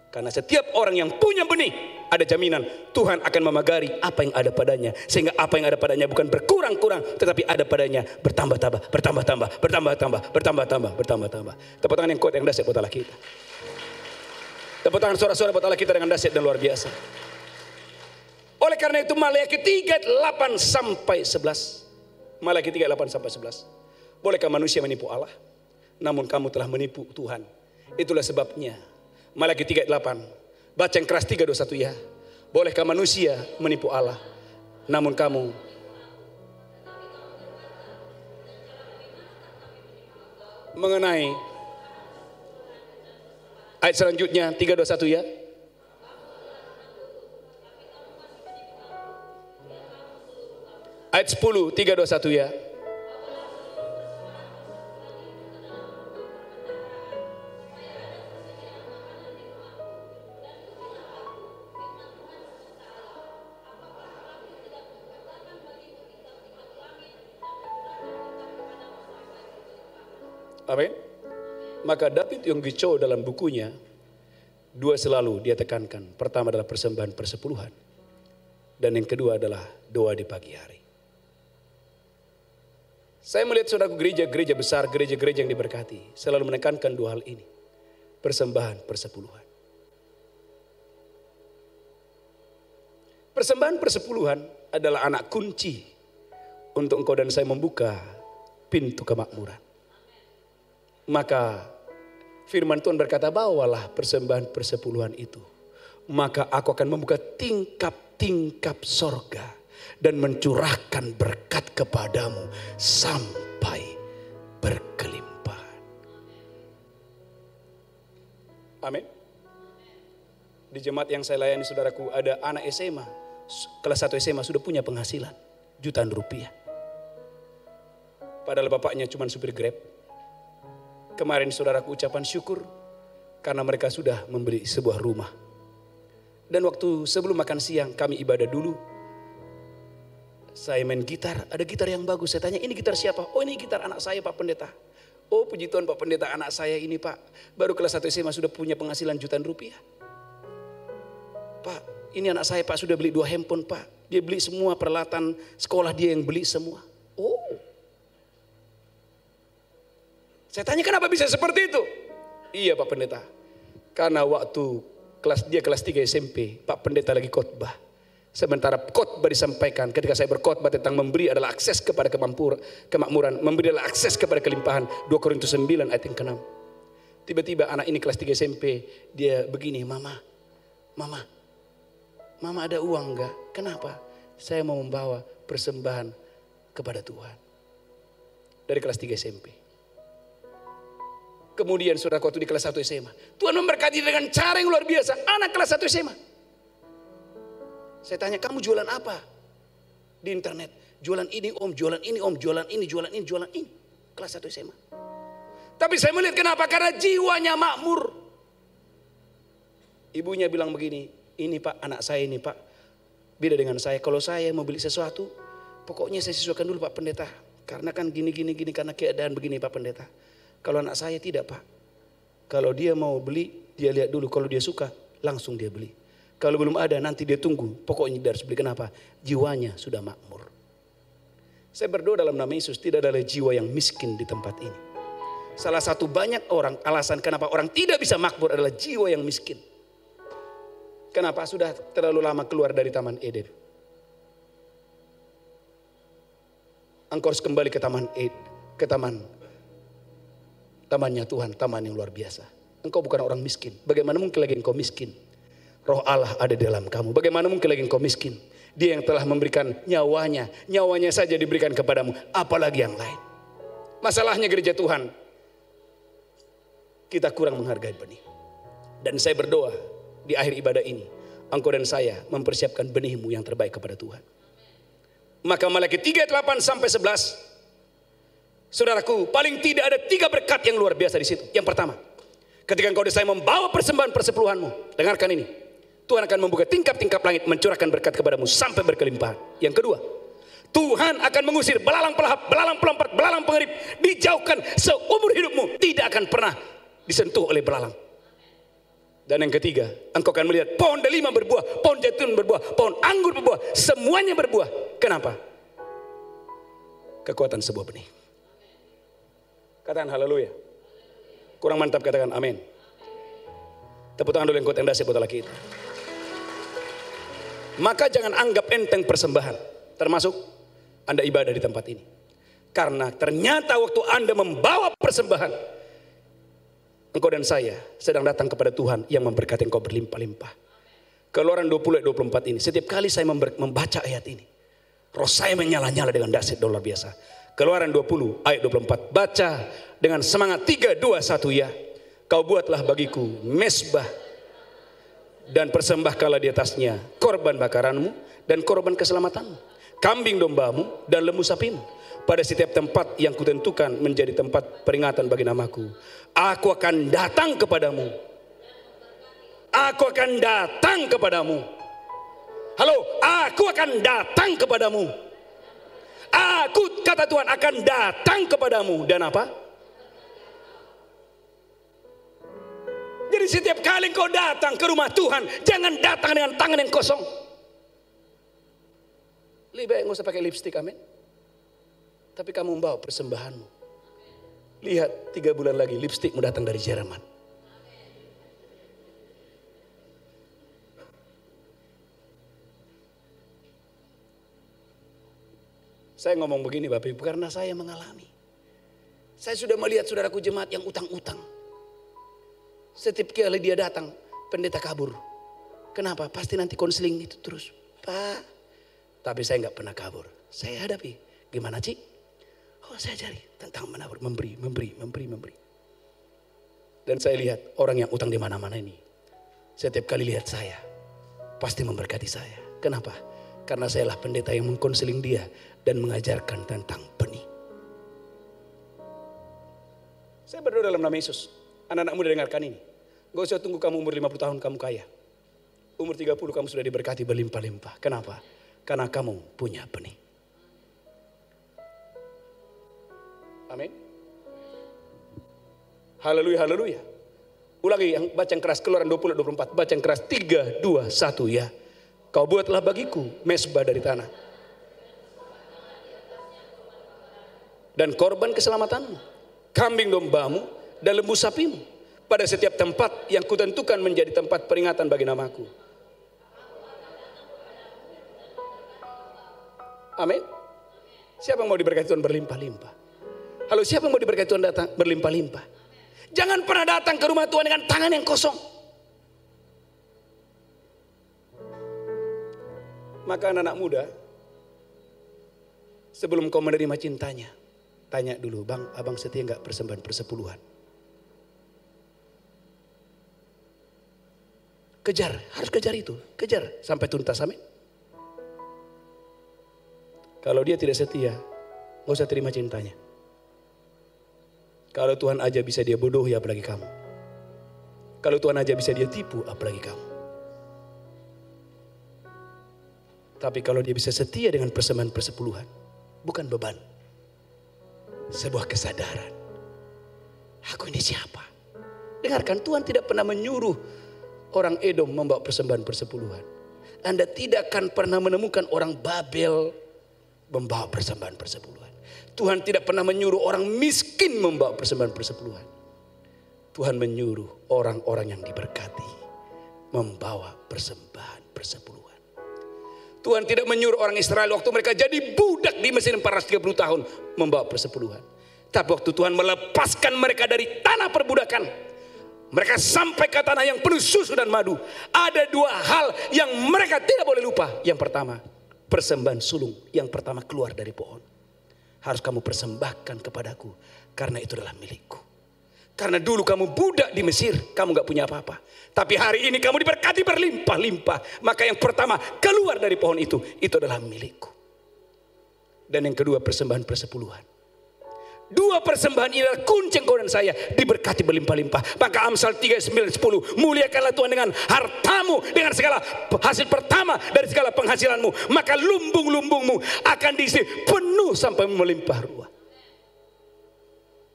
Karena setiap orang yang punya benih, ada jaminan Tuhan akan memagari apa yang ada padanya. Sehingga apa yang ada padanya bukan berkurang-kurang, tetapi ada padanya bertambah-tambah, bertambah-tambah, bertambah-tambah, bertambah-tambah, bertambah-tambah. Tepuk tangan yang kuat yang dahsyat buat Allah kita. Tepuk tangan suara-suara buat Allah kita dengan dahsyat dan luar biasa. Oleh karena itu Maleakhi 3:8 sampai 11. Maleakhi 3:8 sampai 11. Bolehkah manusia menipu Allah? Namun kamu telah menipu Tuhan. Itulah sebabnya. Maleakhi 3:8. Baca yang keras 3:21 ya. Bolehkah manusia menipu Allah? Namun kamu mengenai ayat selanjutnya 3:21 ya. Ayat 10 3:21 ya. Amin. Maka David Yong Gi Cho dalam bukunya dua selalu dia tekankan. Pertama adalah persembahan persepuluhan. Dan yang kedua adalah doa di pagi hari. Saya melihat saudaraku gereja-gereja besar, gereja-gereja yang diberkati selalu menekankan dua hal ini. Persembahan persepuluhan. Persembahan persepuluhan adalah anak kunci untuk engkau dan saya membuka pintu kemakmuran. Maka firman Tuhan berkata, bawalah persembahan persepuluhan itu. Maka aku akan membuka tingkap-tingkap sorga. Dan mencurahkan berkat kepadamu sampai berkelimpahan. Amin. Di jemaat yang saya layani saudaraku, ada anak SMA. Kelas 1 SMA sudah punya penghasilan jutaan rupiah. Padahal bapaknya cuma supir Grab. Kemarin saudaraku ucapan syukur karena mereka sudah membeli sebuah rumah. Dan waktu sebelum makan siang kami ibadah dulu. Saya main gitar, ada gitar yang bagus. Saya tanya, ini gitar siapa? Oh, ini gitar anak saya Pak Pendeta. Oh, puji Tuhan Pak Pendeta, anak saya ini Pak, baru kelas 1 SMA sudah punya penghasilan jutaan rupiah. Pak, ini anak saya Pak sudah beli 2 handphone Pak. Dia beli semua peralatan sekolah dia yang beli semua. Oh. Saya tanya kenapa bisa seperti itu? Iya Pak Pendeta. Karena waktu dia kelas 3 SMP, Pak Pendeta lagi khotbah. Sementara khotbah disampaikan, ketika saya berkhotbah tentang memberi adalah akses kepada kemakmuran, memberi adalah akses kepada kelimpahan. 2 Korintus 9 ayat yang ke-6. Tiba-tiba anak ini kelas 3 SMP, dia begini, Mama ada uang enggak? Kenapa? Saya mau membawa persembahan kepada Tuhan. Dari kelas 3 SMP. Kemudian saudara waktu di kelas 1 SMA, Tuhan memberkati dengan cara yang luar biasa. Anak kelas 1 SMA. Saya tanya, kamu jualan apa? Di internet. Jualan ini om, jualan ini om, jualan ini, jualan ini, jualan ini. Kelas 1 SMA. Tapi saya melihat kenapa? Karena jiwanya makmur. Ibunya bilang begini, ini Pak, anak saya ini Pak. Beda dengan saya, kalau saya mau beli sesuatu, pokoknya saya sesuaikan dulu Pak Pendeta. Karena kan gini, karena keadaan begini Pak Pendeta. Kalau anak saya tidak Pak. Kalau dia mau beli, dia lihat dulu. Kalau dia suka, langsung dia beli. Kalau belum ada nanti dia tunggu. Pokoknya dia harus beli. Kenapa? Jiwanya sudah makmur. Saya berdoa dalam nama Yesus tidak ada jiwa yang miskin di tempat ini. Salah satu banyak orang alasan kenapa orang tidak bisa makmur adalah jiwa yang miskin. Kenapa? Sudah terlalu lama keluar dari Taman Eden. Engkau harus kembali ke Taman Eden, ke tamannya Tuhan, taman yang luar biasa. Engkau bukan orang miskin. Bagaimana mungkin lagi engkau miskin? Roh Allah ada di dalam kamu. Bagaimana mungkin lagi engkau miskin? Dia yang telah memberikan nyawanya saja diberikan kepadamu, apalagi yang lain. Masalahnya gereja Tuhan, kita kurang menghargai benih. Dan saya berdoa di akhir ibadah ini, engkau dan saya mempersiapkan benihmu yang terbaik kepada Tuhan. Maka Malaki 3:8 sampai 11, saudaraku, paling tidak ada 3 berkat yang luar biasa di situ. Yang pertama, ketika engkau dan saya membawa persembahan persepuluhanmu, dengarkan ini, Tuhan akan membuka tingkap-tingkap langit, mencurahkan berkat kepadamu sampai berkelimpahan. Yang kedua, Tuhan akan mengusir belalang pelahap, belalang pelompat, belalang pengerip, dijauhkan seumur hidupmu, tidak akan pernah disentuh oleh belalang. Dan yang ketiga, engkau akan melihat pohon delima berbuah, pohon zaitun berbuah, pohon anggur berbuah, semuanya berbuah. Kenapa? Kekuatan sebuah benih. Katakan haleluya. Kurang mantap, katakan amin. Tepuk tangan dulu yang kuat yang dahsyat buat laki itu. Maka jangan anggap enteng persembahan, termasuk Anda ibadah di tempat ini. Karena ternyata waktu Anda membawa persembahan, engkau dan saya sedang datang kepada Tuhan yang memberkati engkau berlimpah-limpah. Keluaran 20 ayat 24 ini, setiap kali saya membaca ayat ini, roh saya menyala-nyala dengan dahsyat luar biasa. Keluaran 20 ayat 24, baca dengan semangat, 3, 2, 1 ya. Kau buatlah bagiku mezbah dan persembahkanlah di atasnya korban bakaranmu dan korban keselamatanmu, kambing dombamu dan lembu sapimu. Pada setiap tempat yang kutentukan menjadi tempat peringatan bagi namaku, aku akan datang kepadamu. Aku akan datang kepadamu. Halo, aku akan datang kepadamu. Aku, kata Tuhan, akan datang kepadamu. Dan apa? Jadi setiap kali engkau datang ke rumah Tuhan, jangan datang dengan tangan yang kosong. Lebih baik nggak usah pakai lipstik, amin. Tapi kamu membawa persembahanmu. Lihat 3 bulan lagi lipstikmu datang dari Jerman. Saya ngomong begini Bapak Ibu karena saya mengalami. Saya sudah melihat saudaraku jemaat yang utang-utang. Setiap kali dia datang, pendeta kabur. Kenapa? Pasti nanti konseling itu terus. Pak, tapi saya nggak pernah kabur. Saya hadapi. Gimana Cik? Oh, saya cari tentang menabur, memberi. Dan saya lihat orang yang utang di mana-mana ini, setiap kali lihat saya, pasti memberkati saya. Kenapa? Karena sayalah pendeta yang mengkonseling dia dan mengajarkan tentang benih. Saya berdoa dalam nama Yesus. Anak-anak muda dengarkan ini. Gak usah tunggu kamu umur 50 tahun kamu kaya. Umur 30 kamu sudah diberkati berlimpah-limpah. Kenapa? Karena kamu punya benih. Amin. Haleluya, haleluya. Ulangi yang baca yang keras, Keluaran 20-24. Baca yang keras, 3, 2, 1 ya. Kau buatlah bagiku mezbah dari tanah. Dan korban keselamatanmu, kambing dombamu dan lembu sapimu. Pada setiap tempat yang kutentukan menjadi tempat peringatan bagi namaku. Amin. Siapa yang mau diberkati Tuhan berlimpah-limpah? Halo, siapa yang mau diberkati Tuhan datang berlimpah-limpah? Jangan pernah datang ke rumah Tuhan dengan tangan yang kosong. Maka anak-anak muda, sebelum kau menerima cintanya, tanya dulu, Bang, abang setia gak persembahan persepuluhan? Kejar, harus kejar itu. Kejar sampai tuntas, amin. Kalau dia tidak setia, gak usah terima cintanya. Kalau Tuhan aja bisa dia bodohi, apalagi kamu. Kalau Tuhan aja bisa dia tipu, apalagi kamu. Tapi kalau dia bisa setia dengan persembahan persepuluhan, bukan beban, sebuah kesadaran. Aku ini siapa? Dengarkan, Tuhan tidak pernah menyuruh orang Edom membawa persembahan persepuluhan. Anda tidak akan pernah menemukan orang Babel membawa persembahan persepuluhan. Tuhan tidak pernah menyuruh orang miskin membawa persembahan persepuluhan. Tuhan menyuruh orang-orang yang diberkati membawa persembahan persepuluhan. Tuhan tidak menyuruh orang Israel waktu mereka jadi budak di Mesir 430 tahun membawa persepuluhan. Tapi waktu Tuhan melepaskan mereka dari tanah perbudakan, mereka sampai ke tanah yang penuh susu dan madu. Ada 2 hal yang mereka tidak boleh lupa. Yang pertama, persembahan sulung yang pertama keluar dari pohon. Harus kamu persembahkan kepadaku, karena itu adalah milikku. Karena dulu kamu budak di Mesir, kamu gak punya apa-apa. Tapi hari ini kamu diberkati berlimpah-limpah. Maka yang pertama keluar dari pohon itu adalah milikku. Dan yang kedua persembahan persepuluhan. Dua persembahan ini adalah kunci engkau dan saya diberkati berlimpah-limpah. Maka Amsal 3, 9, 10. Muliakanlah Tuhan dengan hartamu, dengan segala hasil pertama dari segala penghasilanmu. Maka lumbung-lumbungmu akan diisi penuh sampai melimpah ruah.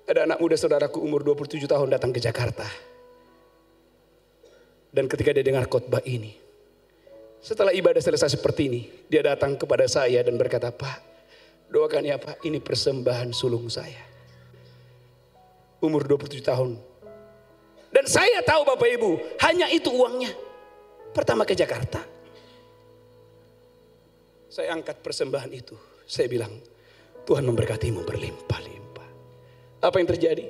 Ada anak muda saudaraku umur 27 tahun datang ke Jakarta. Dan ketika dia dengar khotbah ini, setelah ibadah selesai seperti ini, dia datang kepada saya dan berkata, Pak, doakan ya Pak, ini persembahan sulung saya. Umur 27 tahun. Dan saya tahu Bapak Ibu, hanya itu uangnya. Pertama ke Jakarta. Saya angkat persembahan itu. Saya bilang, Tuhan memberkatimu berlimpah-limpah. Apa yang terjadi?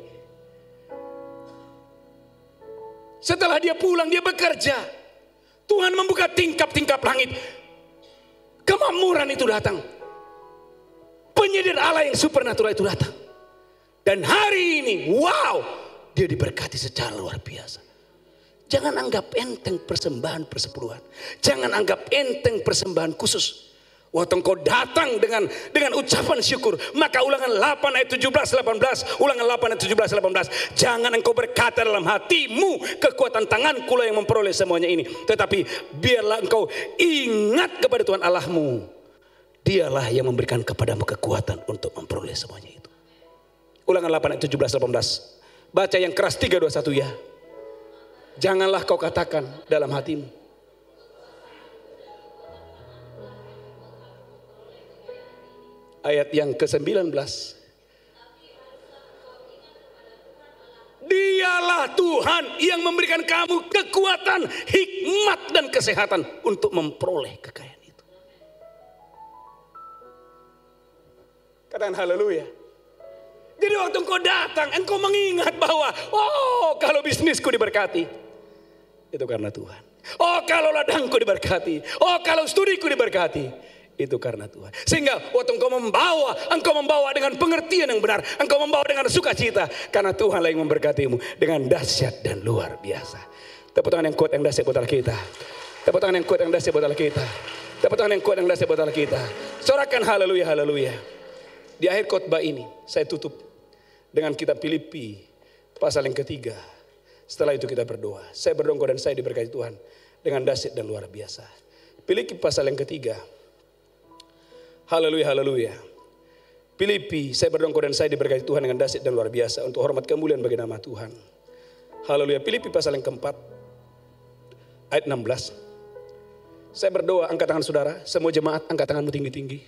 Setelah dia pulang, dia bekerja. Tuhan membuka tingkap-tingkap langit. Kemakmuran itu datang. Penyihir Allah yang supernatural itu datang. Dan hari ini, wow, dia diberkati secara luar biasa. Jangan anggap enteng persembahan persepuluhan. Jangan anggap enteng persembahan khusus. Waktu engkau datang dengan ucapan syukur, maka ulangan 8 ayat 17, 18, ulangan 8 ayat 17, 18. Jangan engkau berkata dalam hatimu, kekuatan tanganku lah yang memperoleh semuanya ini. Tetapi biarlah engkau ingat kepada Tuhan Allahmu. Dialah yang memberikan kepadamu kekuatan untuk memperoleh semuanya itu. Ulangan 8 ayat 17, 18. Baca yang keras 3, 2, 1 ya. Janganlah kau katakan dalam hatimu. Ayat yang ke-19. Dialah Tuhan yang memberikan kamu kekuatan, hikmat dan kesehatan untuk memperoleh kekayaan itu. Katakan haleluya. Jadi waktu engkau datang, engkau mengingat bahwa, oh kalau bisnisku diberkati, itu karena Tuhan. Oh kalau ladangku diberkati, oh kalau studiku diberkati, itu karena Tuhan. Sehingga waktu engkau membawa dengan pengertian yang benar. Engkau membawa dengan sukacita. Karena Tuhan lah yang memberkatimu dengan dahsyat dan luar biasa. Tepuk tangan yang kuat yang dahsyat buat kita. Tepuk tangan yang kuat yang dahsyat buat kita. Tepuk tangan yang kuat yang dahsyat buat kita. Sorakan haleluya, haleluya. Di akhir khotbah ini saya tutup dengan kitab Filipi pasal yang ketiga. Setelah itu kita berdoa. Saya berdoa engkau dan saya diberkati Tuhan dengan dahsyat dan luar biasa. Filipi pasal yang ketiga. Haleluya, haleluya. Filipi, saya berdoa engkau dan saya diberkati Tuhan dengan dahsyat dan luar biasa untuk hormat kemuliaan bagi nama Tuhan. Haleluya. Filipi pasal yang keempat ayat 16. Saya berdoa, angkat tangan saudara, semua jemaat angkat tanganmu tinggi-tinggi.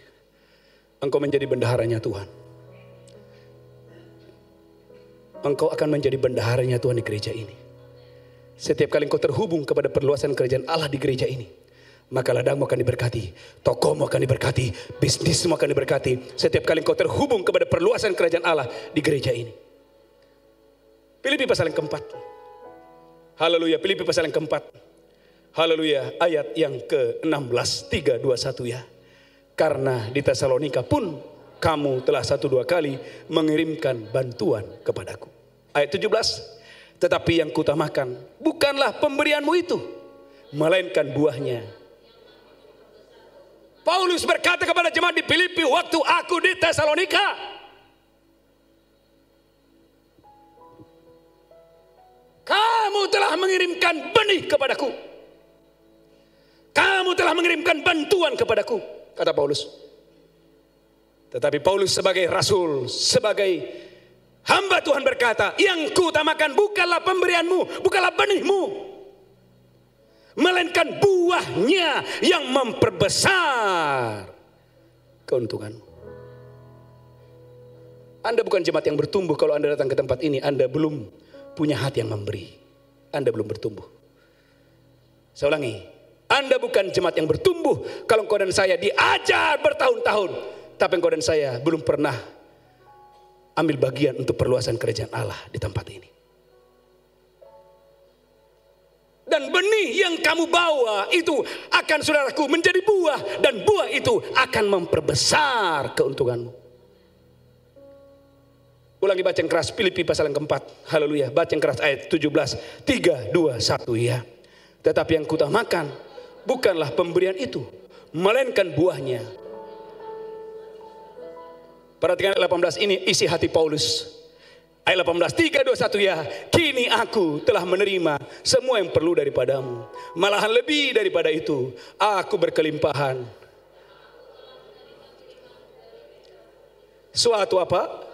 Engkau menjadi bendaharanya Tuhan. Engkau akan menjadi bendaharanya Tuhan di gereja ini. Setiap kali engkau terhubung kepada perluasan kerajaan Allah di gereja ini, maka ladangmu akan diberkati, tokomu akan diberkati, bisnismu akan diberkati. Setiap kali engkau terhubung kepada perluasan kerajaan Allah di gereja ini. Filipi pasal yang keempat. Haleluya, Filipi pasal yang keempat. Haleluya, ayat yang ke-16, 3, 2, 1 ya. Karena di Tesalonika pun kamu telah 1-2 kali mengirimkan bantuan kepadaku. Ayat 17, tetapi yang kutamakan bukanlah pemberianmu itu, melainkan buahnya. Paulus berkata kepada jemaat di Filipi waktu aku di Tesalonika, kamu telah mengirimkan benih kepadaku, kamu telah mengirimkan bantuan kepadaku, kata Paulus. Tetapi Paulus sebagai rasul, sebagai hamba Tuhan berkata, yang kuutamakan bukanlah pemberianmu, bukanlah benihmu, melainkan buahnya yang memperbesar keuntunganmu. Anda bukan jemaat yang bertumbuh kalau Anda datang ke tempat ini. Anda belum punya hati yang memberi. Anda belum bertumbuh. Saya ulangi, Anda bukan jemaat yang bertumbuh kalau engkau dan saya diajar bertahun-tahun, tapi engkau dan saya belum pernah ambil bagian untuk perluasan kerajaan Allah di tempat ini. Dan benih yang kamu bawa itu akan, saudaraku, menjadi buah. Dan buah itu akan memperbesar keuntunganmu. Ulangi baca yang keras, Filipi pasal yang keempat. Haleluya, baca yang keras ayat 17. 3, 2, 1 ya. Tetapi yang kutamakan bukanlah pemberian itu, melainkan buahnya. Perhatikan ayat 18, ini isi hati Paulus. Ayat 18, 3, 2, 1 ya. Kini aku telah menerima semua yang perlu daripadamu. Malahan lebih daripada itu, aku berkelimpahan. Suatu apa?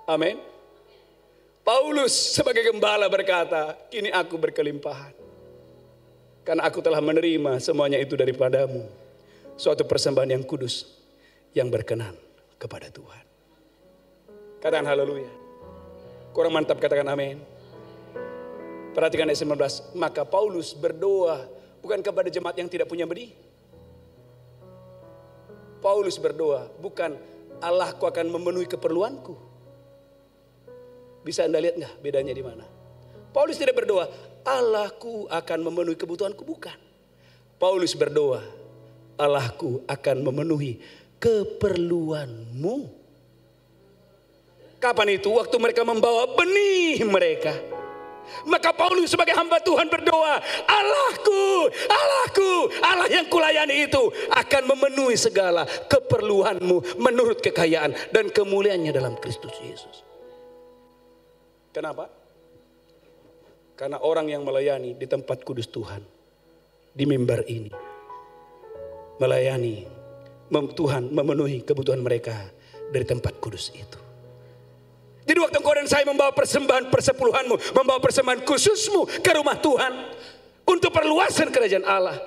Amin. Paulus sebagai gembala berkata, kini aku berkelimpahan. Karena aku telah menerima semuanya itu daripadamu. Suatu persembahan yang kudus, yang berkenan kepada Tuhan. Katakan haleluya. Kurang mantap katakan amin. Perhatikan ayat 19. Maka Paulus berdoa bukan kepada jemaat yang tidak punya benih. Paulus berdoa bukan Allahku akan memenuhi keperluanku. Bisa Anda lihat nggak bedanya di mana? Paulus tidak berdoa, Allahku akan memenuhi kebutuhanku, bukan. Paulus berdoa, Allahku akan memenuhi keperluanmu. Kapan itu? Waktu mereka membawa benih mereka. Maka Paulus sebagai hamba Tuhan berdoa, Allahku, Allah yang kulayani itu akan memenuhi segala keperluanmu menurut kekayaan dan kemuliaannya dalam Kristus Yesus. Kenapa? Karena orang yang melayani di tempat kudus Tuhan, di mimbar ini, melayani, Tuhan memenuhi kebutuhan mereka dari tempat kudus itu. Jadi waktu engkau dan saya membawa persembahan persepuluhanmu, membawa persembahan khususmu ke rumah Tuhan untuk perluasan kerajaan Allah,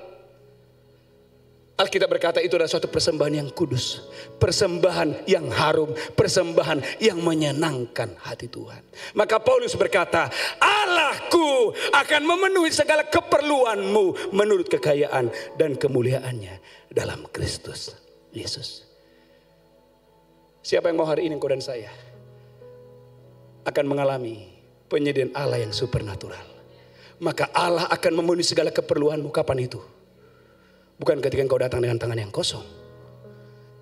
Alkitab berkata itu adalah suatu persembahan yang kudus, persembahan yang harum, persembahan yang menyenangkan hati Tuhan. Maka Paulus berkata, Allahku akan memenuhi segala keperluanmu menurut kekayaan dan kemuliaannya dalam Kristus Yesus. Siapa yang mau hari ini engkau dan saya akan mengalami penyediaan Allah yang supernatural, maka Allah akan memenuhi segala keperluanmu. Kapan itu? Bukan ketika engkau datang dengan tangan yang kosong,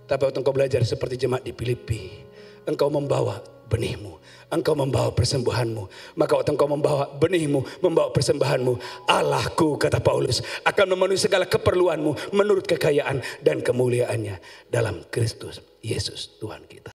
tapi waktu engkau belajar seperti jemaat di Filipi, engkau membawa benihmu, engkau membawa persembahanmu. Maka waktu engkau membawa benihmu, membawa persembahanmu, Allahku, kata Paulus, akan memenuhi segala keperluanmu menurut kekayaan dan kemuliaannya dalam Kristus Yesus Tuhan kita.